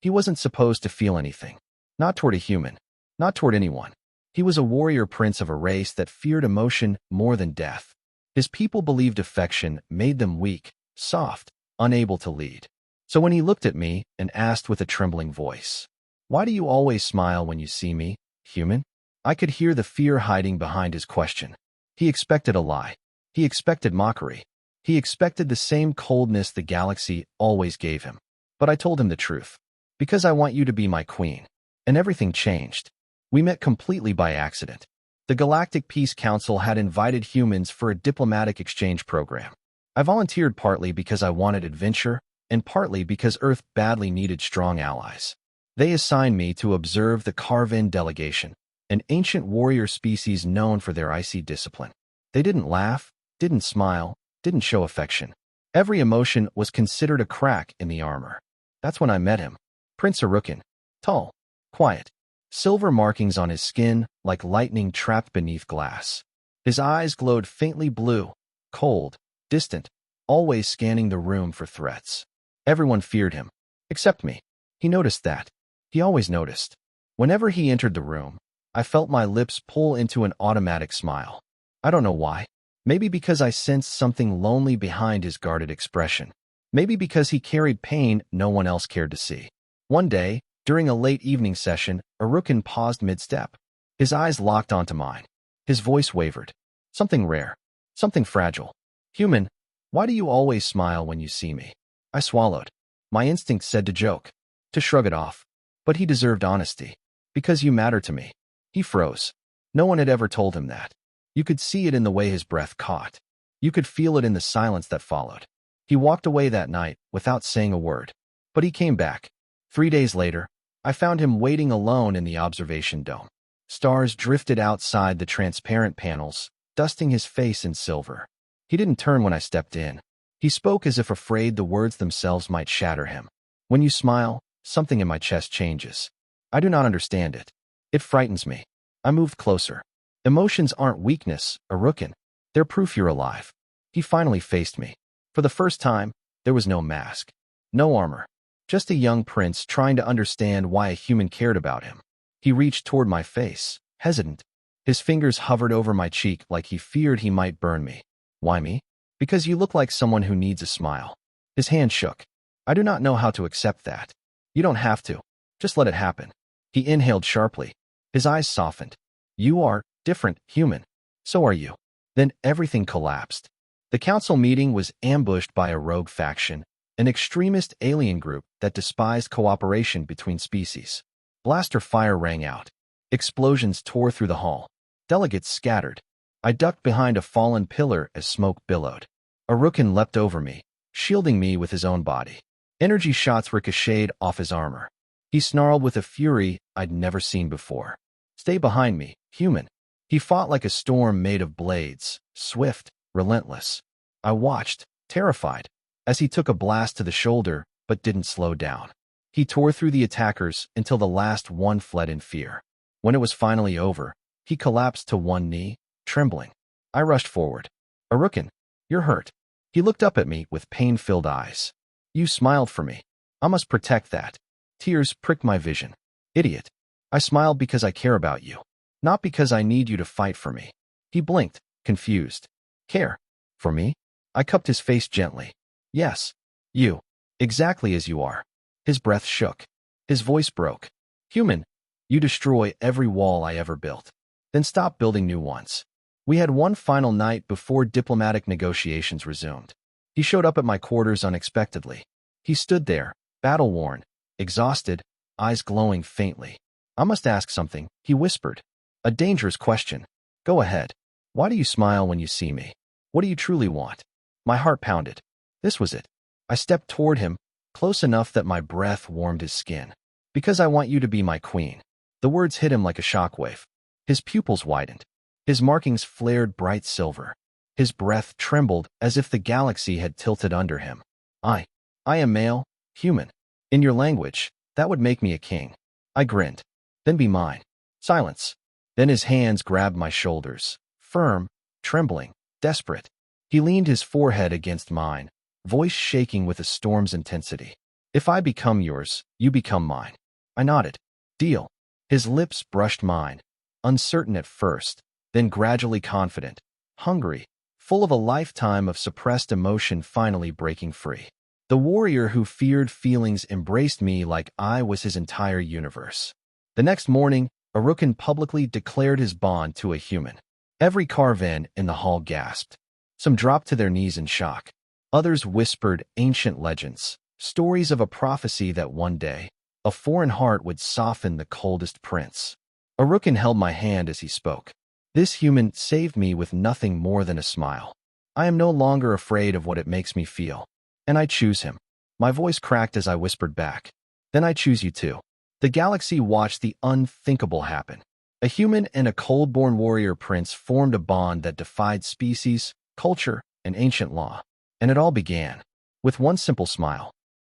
He wasn't supposed to feel anything. Not toward a human. Not toward anyone. He was a warrior prince of a race that feared emotion more than death. His people believed affection made them weak, soft, unable to lead. So when he looked at me and asked with a trembling voice, "Why do you always smile when you see me, human?" I could hear the fear hiding behind his question. He expected a lie. He expected mockery. He expected the same coldness the galaxy always gave him. But I told him the truth. Because I want you to be my queen. And everything changed. We met completely by accident. The Galactic Peace Council had invited humans for a diplomatic exchange program. I volunteered partly because I wanted adventure, and partly because Earth badly needed strong allies. They assigned me to observe the Carven delegation, an ancient warrior species known for their icy discipline. They didn't laugh, didn't smile, didn't show affection. Every emotion was considered a crack in the armor. That's when I met him. Prince Arukin. Tall, quiet, silver markings on his skin like lightning trapped beneath glass. His eyes glowed faintly blue, cold, distant, always scanning the room for threats. Everyone feared him, except me. He noticed that. He always noticed. Whenever he entered the room, I felt my lips pull into an automatic smile. I don't know why. Maybe because I sensed something lonely behind his guarded expression. Maybe because he carried pain no one else cared to see. One day, during a late evening session, Arukin paused mid-step. His eyes locked onto mine. His voice wavered. Something rare. Something fragile. "Human, why do you always smile when you see me?" I swallowed. My instinct said to joke, to shrug it off. But he deserved honesty. "Because you matter to me." He froze. No one had ever told him that. You could see it in the way his breath caught. You could feel it in the silence that followed. He walked away that night without saying a word. But he came back. 3 days later, I found him waiting alone in the observation dome. Stars drifted outside the transparent panels, dusting his face in silver. He didn't turn when I stepped in. He spoke as if afraid the words themselves might shatter him. "When you smile, something in my chest changes. I do not understand it. It frightens me." I moved closer. "Emotions aren't weakness, Arukin. They're proof you're alive." He finally faced me. For the first time, there was no mask. No armor. Just a young prince trying to understand why a human cared about him. He reached toward my face, hesitant. His fingers hovered over my cheek like he feared he might burn me. "Why me?" "Because you look like someone who needs a smile." His hand shook. "I do not know how to accept that." "You don't have to. Just let it happen." He inhaled sharply. His eyes softened. "You are different, human. So are you." Then everything collapsed. The council meeting was ambushed by a rogue faction, an extremist alien group that despised cooperation between species. Blaster fire rang out. Explosions tore through the hall. Delegates scattered. I ducked behind a fallen pillar as smoke billowed. Arukin leapt over me, shielding me with his own body. Energy shots ricocheted off his armor. He snarled with a fury I'd never seen before. "Stay behind me, human." He fought like a storm made of blades, swift, relentless. I watched, terrified, as he took a blast to the shoulder but didn't slow down. He tore through the attackers until the last one fled in fear. When it was finally over, he collapsed to one knee, trembling. I rushed forward. "Arukin, you're hurt." He looked up at me with pain-filled eyes. "You smiled for me. I must protect that." Tears pricked my vision. "Idiot. I smiled because I care about you. Not because I need you to fight for me." He blinked, confused. "Care? For me?" I cupped his face gently. "Yes. You. Exactly as you are." His breath shook. His voice broke. "Human, you destroy every wall I ever built. Then stop building new ones." We had one final night before diplomatic negotiations resumed. He showed up at my quarters unexpectedly. He stood there, battle-worn, exhausted, eyes glowing faintly. "I must ask something," he whispered. "A dangerous question. Go ahead. Why do you smile when you see me? What do you truly want?" My heart pounded. This was it. I stepped toward him, close enough that my breath warmed his skin. "Because I want you to be my queen." The words hit him like a shockwave. His pupils widened. His markings flared bright silver. His breath trembled as if the galaxy had tilted under him. I am male, human. In your language, that would make me a king." I grinned. "Then be mine." Silence. Then his hands grabbed my shoulders, firm, trembling, desperate. He leaned his forehead against mine, voice shaking with a storm's intensity. If I become yours, you become mine. I nodded. Deal. His lips brushed mine, uncertain at first, then gradually confident, hungry, full of a lifetime of suppressed emotion finally breaking free. The warrior who feared feelings embraced me like I was his entire universe. The next morning, Arukin publicly declared his bond to a human. Every Karvan in the hall gasped. Some dropped to their knees in shock. Others whispered ancient legends, stories of a prophecy that one day, a foreign heart would soften the coldest prince. Arukin held my hand as he spoke. This human saved me with nothing more than a smile. I am no longer afraid of what it makes me feel. And I choose him. My voice cracked as I whispered back. Then I choose you too. The galaxy watched the unthinkable happen. A human and a cold-born warrior prince formed a bond that defied species, culture, and ancient law. And it all began with one simple smile.